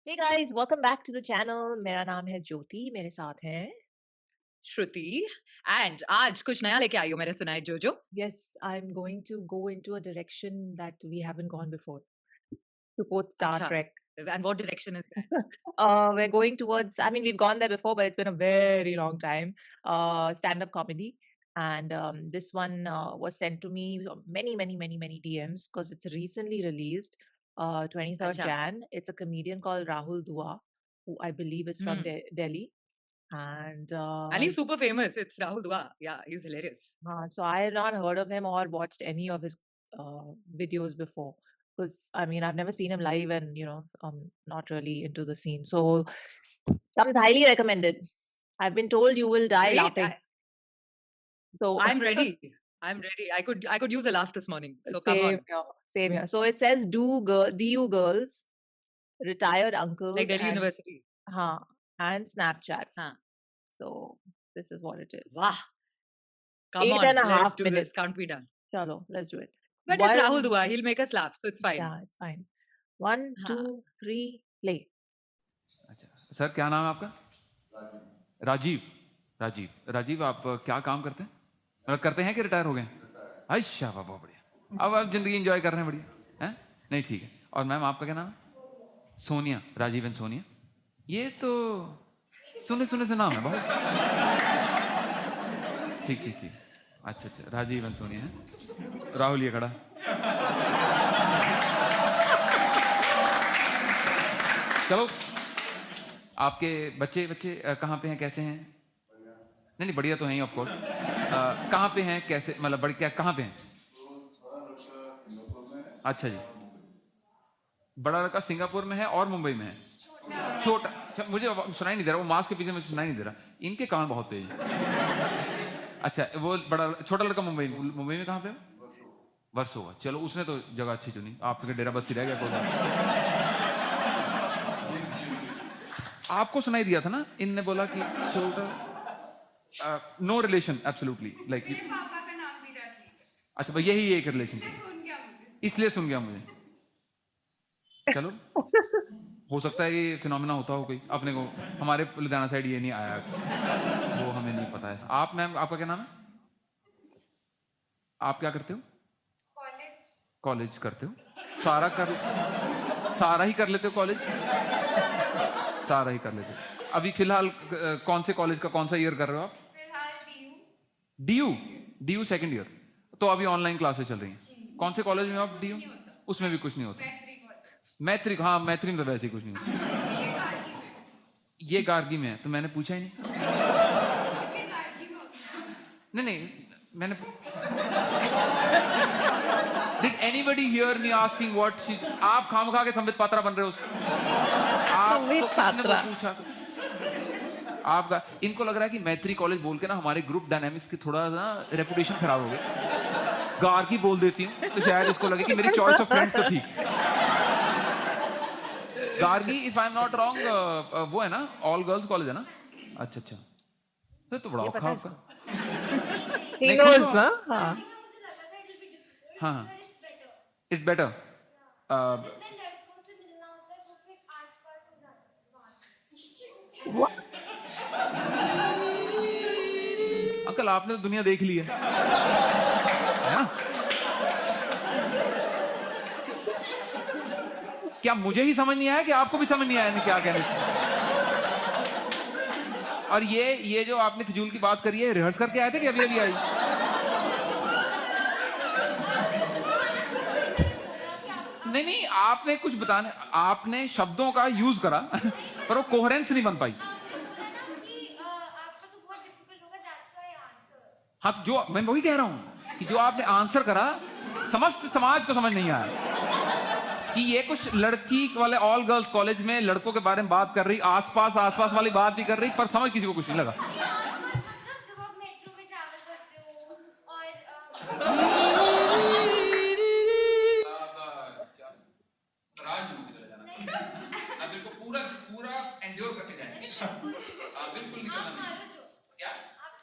Hey guys, welcome back to the channel. मेरा नाम है ज्योति, मेरे साथ हैं श्रुति एंड आज कुछ नया लेके आई हो मैंने सुना है जोजो। Yes, I'm going to go into a direction that we haven't gone before. To quote Star अच्छा, Trek. And what direction is that? We're going towards, I mean, we've gone there before, but it's been a very long time. Stand-up comedy. And this one was sent to me many DMs because it's recently released, 23rd अच्छा। Jan. It's a comedian called Rahul Dua, who I believe is from hmm. Delhi. And and he is super famous, it's Rahul दुआ, या he is hilarious. So I had not heard of him or watched any of his videos before. Because I mean, I've never seen him live, and I'm not really into the scene. So comes highly recommended. I've been told you will die great, laughing. So I am ready. I am ready, I could use a laugh this morning, so come same on। here, same here. So it says, "Do girls, retired like uncles, Delhi and university. huh, and Snapchat." हाँ। So this is what it is. वाह, कम Eight on, and a let's half do this, minutes. Can't be done. Chalo, let's do it. But it's Rahul One, दुआ, he will make us laugh, so it's fine। yeah, it's fine. One, हाँ। two, three, play. अच्छा sir, क्या नाम है आपका? राजीव। राजीव राजीव, आप क्या काम करते हैं? मतलब करते हैं कि रिटायर हो गए? अच्छा, वाह, बहुत बढ़िया। अब आप जिंदगी एंजॉय कर रहे हैं, बढ़िया हैं? नहीं, ठीक है। और मैम, आपका क्या नाम है? सोनिया। राजीव एंड सोनिया, ये तो सुने सुने से नाम है बहुत। ठीक ठीक ठीक। अच्छा अच्छा, राजीव एंड सोनिया है। राहुल ये खड़ा। चलो, आपके बच्चे बच्चे कहाँ पे हैं, कैसे हैं? नहीं नहीं, बढ़िया तो हैं ऑफ कोर्स। कहाँ पे हैं, कैसे, मतलब बड़ी क्या, कहाँ पे हैं? अच्छा जी। बड़ा लड़का सिंगापुर में है और मुंबई में है। छोटा, अच्छा, मुझे सुनाई नहीं दे रहा, वो मास्क के पीछे मुझे सुनाई नहीं दे रहा। इनके कान बहुत तेज है। अच्छा, वो बड़ा छोटा लड़का मुंबई मुंबई में कहाँ पे? वर्सोवा। चलो, उसने तो जगह अच्छी चुनी, आपके डेरा बस ही रह गया कोई। आपको सुनाई दिया था ना, इनने बोला कि छोटा, नो रिलेशन, एब्सोल्युटली, लाइक। मेरे पापा का नाम भी राजीव है। अच्छा भाई, यही एक रिलेशन, इसलिए सुन गया मुझे। इसलिए सुन गया मुझे। चलो, हो सकता है ये फिनोमिना होता हो कोई अपने को, हमारे लुधियाना साइड ये नहीं आया, वो हमें नहीं पता है। आप मैम, आपका क्या नाम है? आप क्या करते हो? कॉलेज। कॉलेज करते हो? सारा ही कर लेते हो कॉलेज? सारा ही कर लेते हो। अभी फिलहाल कौन से कॉलेज का कौन सा ईयर कर रहे हो आप? फिलहाल DU. DU. DU second year. तो अभी ऑनलाइन क्लासेस चल रही हैं। कौन से कॉलेज में आप? डीयू। उसमें भी कुछ नहीं होता। मैत्री कॉलेज। मैत्री, हाँ मैत्री में तो वैसे ही कुछ नहीं होता। ये गार्गी में। ये गार्गी में है, तो मैंने पूछा ही नहीं। ये गार्गी में होता है। नहीं नहीं, मैंने did anybody hear me asking what she? आप खामखा के संबित पात्रा बन रहे हो उसको। आप संबित तो किसने तो पात्रा। पूछा आपका? इनको लग रहा है कि मैत्री कॉलेज बोल के ना हमारे ग्रुप डायनामिक्स की थोड़ा ना रेपुटेशन खराब हो गई। गार्गी बोल देती हूँ तो शायद इसको लगे कि मेरी चॉइस ऑफ फ्रेंड्स तो ठीक। Gargi, if I am not wrong, वो है ना, ऑल गर्ल्स कॉलेज है ना? अच्छा अच्छा, फिर तो बड़ा ये औखा पता है आपका। इसको? He नहीं, खुश knows, हो? ना? हाँ. मुझे लगा था इट विल बी डिफिकल्ट, हाँ, but it's better. It's better. जितने लड़कों से मिलना होता है वो फिर आसपास हो जाता है। What? अंकल, आपने तो दुनिया देख ली है ना? क्या मुझे ही समझ नहीं आया कि आपको भी समझ नहीं आया? नहीं, क्या कहने? और ये जो आपने फिजूल की बात करी है, रिहर्स करके आए थे कि अभी अभी आई? नहीं नहीं, आपने कुछ बताने, आपने शब्दों का यूज करा पर वो कोहेरेंस नहीं बन पाई। आपने बोला ना कि आपका तो बहुत डिफिकल्ट होगा, दैट्स व्हाई आंसर। हाँ, तो जो मैं वही कह रहा हूं कि जो आपने आंसर करा, समस्त समाज को समझ नहीं आया कि ये कुछ लड़की वाले ऑल गर्ल्स कॉलेज में लड़कों के बारे में बात कर रही, आसपास वाली बात भी कर रही, पर समझ किसी को कुछ नहीं लगा। आसपास मतलब जब आप मेट्रो में ट्रैवल करते हो और पूरा पूरा एंजॉय करके जाएंगे। बिल्कुल निकलना आप नहीं। मारो जो क्या? आप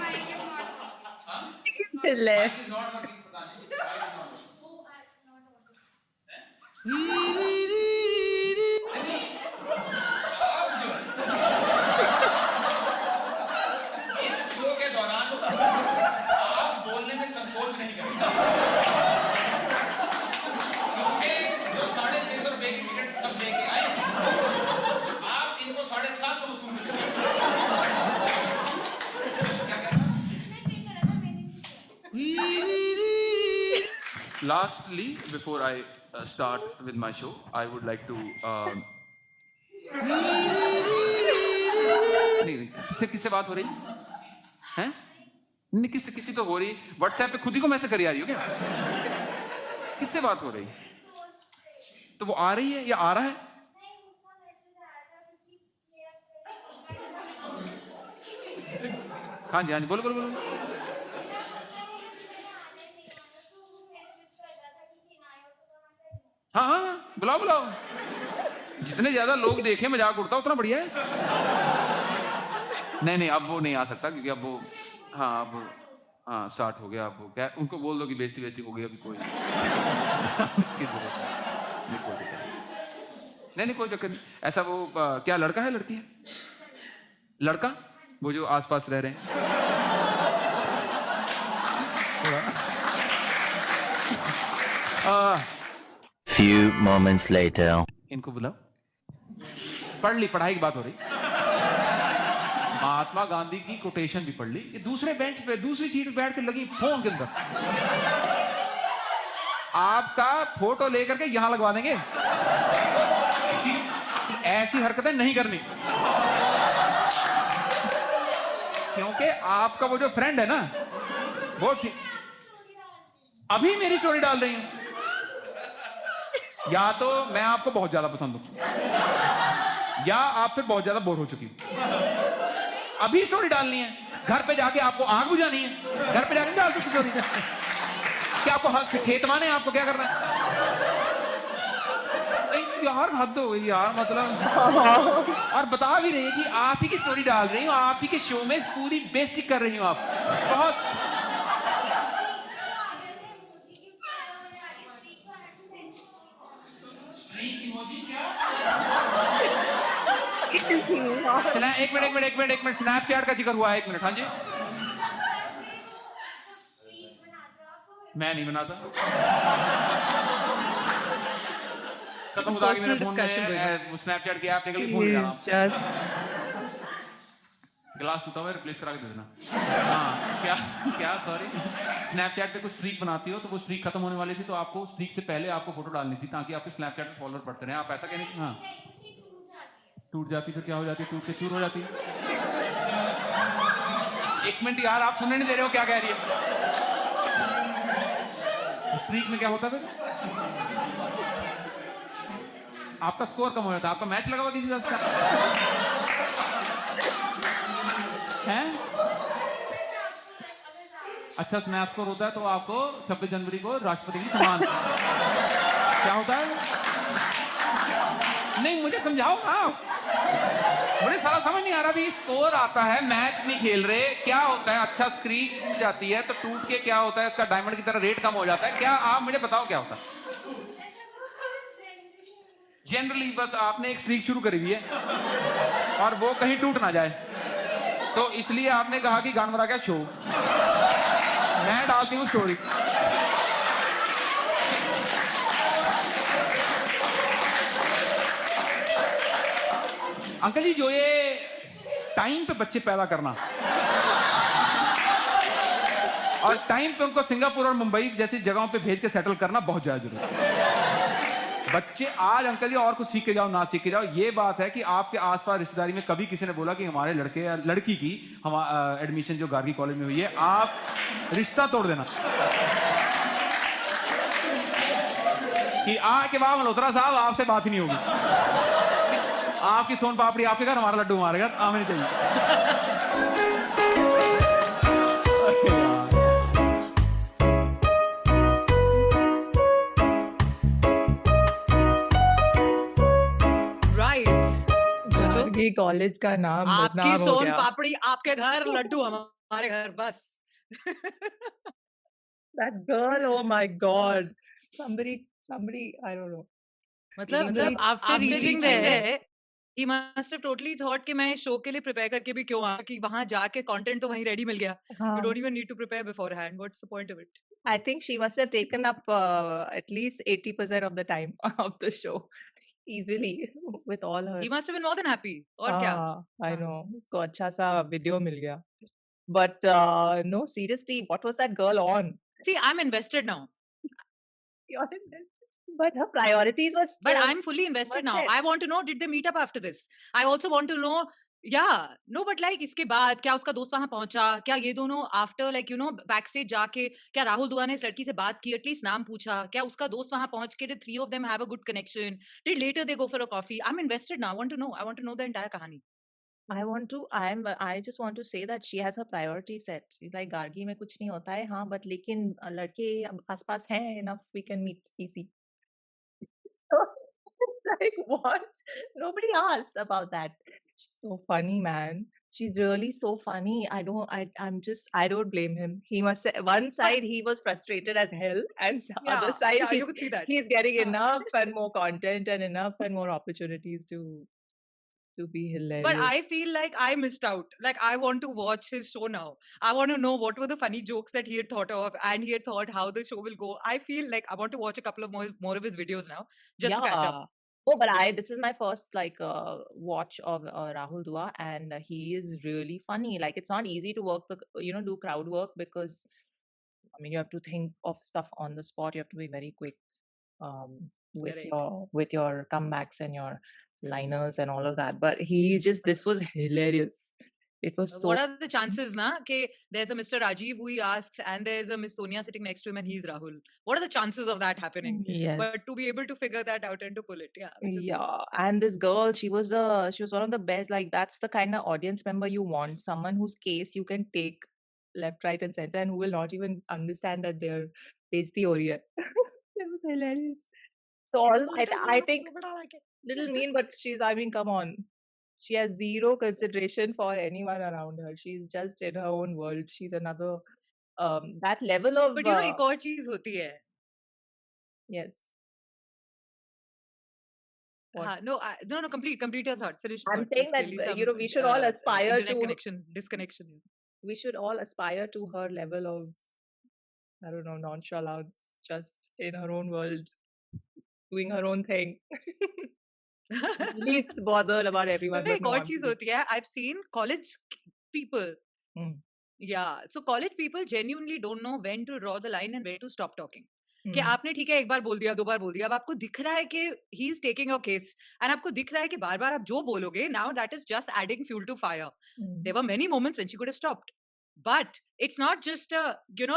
mike is not working. Hilarious. Mike is not working, पता नहीं। Mike is not working. वो आई नॉट वर्किंग। इस शो के दौरान आप बोलने में संकोच नहीं करेंगे, क्योंकि जो 650 रुपए की टिकट सब लेके आए आप इनको 750 वसूल करेंगे। क्या कहता? इसने पे करा था, मैंने नहीं किया। Lastly, before I start with my show, I would like to नहीं, किससे बात हो रही हैं? नहीं, किसी तो हो रही। व्हाट्सएप पे खुद ही को मैसेज करी आ रही हो क्या? किससे बात हो रही? तो वो आ रही है या आ रहा है? नहीं, उसका मैसेज आया था क्योंकि मेरा हाँ जी, बोलो। मैंने आने नहीं आना, तो वो मैसेज कर रहा था कि ना आयो तो मैं हाँ, बुलाओ। जितने ज्यादा लोग देखें मजाक उड़ता उतना बढ़िया है। नहीं, अब वो नहीं आ सकता क्योंकि अब वो स्टार्ट हो गया। अब वो क्या, उनको बोल दो कि बेइज्जती हो गई, अभी कोई की जरूरत नहीं, कोई दिक्कत नहीं, कोई चक्कर नहीं। ऐसा वो क्या लड़का है लड़की है? लड़का, वो जो आसपास रह रहे हैं। Few moments later. इनको बुलाओ। पढ़ाई की बात हो रही। महात्मा गांधी की कोटेशन भी पढ़ ली। ये दूसरे बेंच पे दूसरी सीट पे बैठ के लगी फोन के अंदर। आपका फोटो लेकर के यहां लगवा देंगे। ऐसी हरकतें नहीं करनी, क्योंकि आपका वो जो फ्रेंड है ना, वो अभी मेरी स्टोरी डाल रही हूं। या तो मैं आपको बहुत ज्यादा पसंद हूं, या आप फिर बहुत ज्यादा बोर हो चुकी हूं। अभी स्टोरी डालनी है, घर पे जाके आपको आग बुझानी है। घर पे जाके डाल दो स्टोरी। क्या आपको खेत माने, आपको क्या करना है? यार हद हो गई यार, मतलब। और बता भी रही है कि आप ही की स्टोरी डाल रही हूँ, आप ही के शो में पूरी बेइज्जती कर रही हूँ आप। बहुत एक मिनट स्नैपचैट का जिक्र हुआ है। 1 मिनट। हाँ जी, मैं नहीं बनाता। कसम खुदा की मेरे फोन में स्नैपचैट की ऐप निकल गई, फोन ले जाना। ग्लास टूटा हुआ है, रिप्लेस करा के दे देना। हाँ, क्या सॉरी, स्नैपचैट पे कुछ स्ट्रीक बनाती हो तो वो स्ट्रीक खत्म होने वाली थी, तो आपको स्ट्रीक से पहले आपको फोटो डालनी थी ताकि आपके स्नैपचैट पे फॉलोअर बढ़ते रहे। आप ऐसा कहने की हाँ, टूट जाती फिर क्या हो जाती है? टूट के चूर हो जाती है। 1 मिनट यार, आप सुनने नहीं दे रहे हो क्या कह रही है? स्ट्रीक में क्या होता है फिर? आपका स्कोर कम हो जाता है। आपका मैच लगा हुआ किसी से हैं? अच्छा, स्नैप स्कोर होता है तो आपको 26 जनवरी को राष्ट्रपति की सम्मान क्या होता है? नहीं, मुझे समझाओ ना, मुझे सारा समझ नहीं आ रहा। भी स्कोर आता है, मैच नहीं खेल रहे, क्या होता है? अच्छा, स्क्रीन टूट जाती है तो टूट के क्या होता है? इसका डायमंड की तरह रेट कम हो जाता है। क्या आप मुझे बताओ क्या होता है? जनरली बस आपने एक स्ट्रीक शुरू करी हुई है और वो कहीं टूट ना जाए, तो इसलिए आपने कहा कि गान बजा क्या शो, मैं डालती हूँ स्टोरी। अंकल जी, जो ये टाइम पे बच्चे पैदा करना और टाइम पे उनको सिंगापुर और मुंबई जैसी जगहों पे भेज के सेटल करना बहुत ज्यादा जरूरी है। बच्चे आज अंकल जी और कुछ सीख के जाओ ना सीख के जाओ, ये बात है कि आपके आसपास रिश्तेदारी में कभी किसी ने बोला कि हमारे लड़के या लड़की की एडमिशन जो गार्गी कॉलेज में हुई है, आप रिश्ता तोड़ देना कि के बाद मल्होत्रा साहब आपसे बात ही नहीं होगी, आपकी सोन पापड़ी आपके घर, हमारा लड्डू हमारे घर, आने चाहिए। गार्गी कॉलेज का नाम आपकी बदनाम हो सोन गया। पापड़ी आपके घर, लड्डू हमारे घर, बस। That girl, oh my God. Somebody, I don't know. मतलब Literally, after reaching reaching there, he must have totally thought कि मैं शो के लिए prepare करके भी क्यों आऊँ कि वहाँ जाके content तो वहीं ready मिल गया. You हाँ. don't even need to prepare beforehand. What's the point of it? I think she must have taken up at least 80% of the time of the show easily with all her. He must have been more than happy. और क्या? I हाँ. know. उसको अच्छा सा video मिल गया. But no, seriously, what was that girl on? See, I'm invested now. You're invested. But her priorities were But still I'm fully invested were now. set. I want to know, did they meet up after this? I also want to know, yeah, no, but like इसके बाद क्या उसका दोस्त वहां पहुंचा? क्या ये दोनों after like you know backstage जाके क्या राहुल दुआ ने इस लड़की से बात की? At least नाम पूछा? क्या उसका दोस्त वहां पहुंच के did three of them have a good connection? Did later they go for a coffee? I'm invested now. I want to know. I want to know the entire कहानी. I just want to say that she has her priority set. She's like Gargi में कुछ नहीं होता है हाँ but लेकिन लड़के आसपास हैं enough we can meet easy. So it's like what? Nobody asked about that. She's so funny, man. She's really so funny. I don't blame him. He must say, one side he was frustrated as hell, and other side yeah, you could see that. he's getting Huh. enough and more content and enough and more opportunities to be hilarious. But I feel like I missed out. Like I want to watch his show now. I want to know what were the funny jokes that he had thought of, and he had thought how the show will go. I feel like I want to watch a couple of more of his videos now, just to catch up. Oh, but this is my first like watch of Rahul Dua, and he is really funny. Like it's not easy to work, do crowd work because I mean you have to think of stuff on the spot. You have to be very quick with Correct. your comebacks and your liners and all of that. But this was hilarious. It was so. What are the chances, na? Ke there's a Mr. Rajiv who he asks, and there's a Miss Sonia sitting next to him, and he's Rahul. What are the chances of that happening? Yes. But to be able to figure that out and to pull it, yeah. which is good. Yeah, and this girl, she was one of the best. Like that's the kind of audience member you want. Someone whose case you can take left, right, and center, and who will not even understand that they're basically Orient. It was hilarious. So all I think But I like it. little mean, but I mean, come on. She has zero consideration for anyone around her. She's just in her own world. She's another that level of But you know, एक और चीज होती है. yes. What? No, complete your thought. Finish. I'm thought. saying There's that clearly some, we should all aspire internet to disconnection. we should all aspire to her level of I don't know nonchalance, just in her own world, doing her own thing. Least bothered about everyone. But but एक no और one चीज to be. होती है. I've seen college people. Hmm. Yeah, so college people genuinely don't know when to draw the line and when to stop talking. कि Hmm. आपने ठीक है एक बार बोल दिया दो बार बोल दिया अब आपको दिख रहा है कि he is taking your case and आपको दिख रहा है कि बार बार आप जो बोलोगे now that is just adding fuel to fire. Hmm. There were many moments when she could have stopped, but it's not just a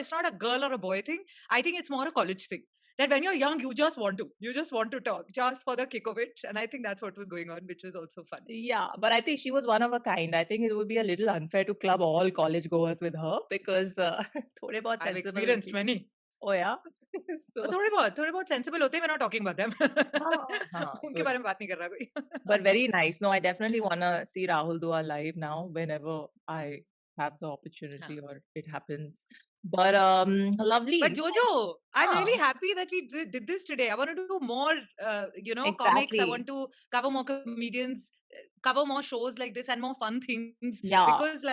it's not a girl or a boy thing. I think it's more a college thing that when you're young you just want to talk just for the kick of it, and I think that's what was going on, which was also fun. Yeah, but I think she was one of a kind. I think it would be a little unfair to club all college goers with her because थोड़े बहुत I've sensible experienced होती- many. Oh yeah. So, थोड़े बहुत sensible होते हैं. We're not talking about them. हाँ, उनके बारे में बात नहीं कर रहा कोई. but very nice. No, I definitely want to see Rahul Dua live now whenever I have the opportunity or it happens. But lovely. But Jojo, I'm really Ah. happy that we did this today. I want to do more, comics. Exactly. I want to cover more comedians, cover more shows like this and more fun things. Yeah. Because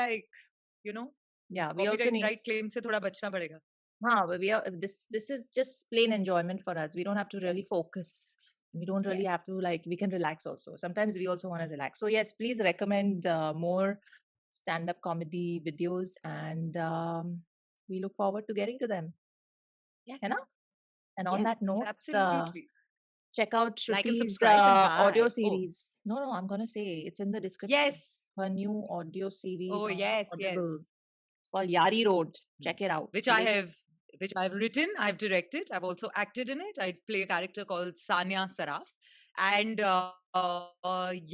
Yeah, we also need. copyright claim से थोड़ा बचना पड़ेगा. But this is just plain enjoyment for us. We don't have to really focus. We don't really have to we can relax also. Sometimes we also want to relax. So yes, please recommend more stand-up comedy videos, and we look forward to getting to them. Yes. You know? And on that note, absolutely. check out Like and Shruti's subscribe and audio buy. Oh. series. No, I'm gonna say it's in the description. Yes. Her new audio series. Oh, on yes, Audible. yes. It's called Yari Road. Check it out. Which I've written, I've directed, I've also acted in it. I play a character called Sanya Saraf. And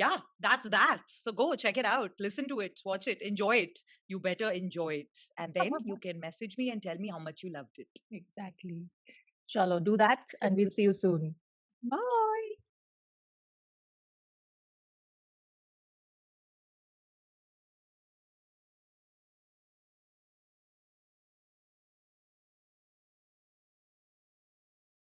yeah, that's that. So go check it out, listen to it, watch it, enjoy it. You better enjoy it. And then you can message me and tell me how much you loved it. Exactly. Chalo, do that and we'll see you soon. Bye.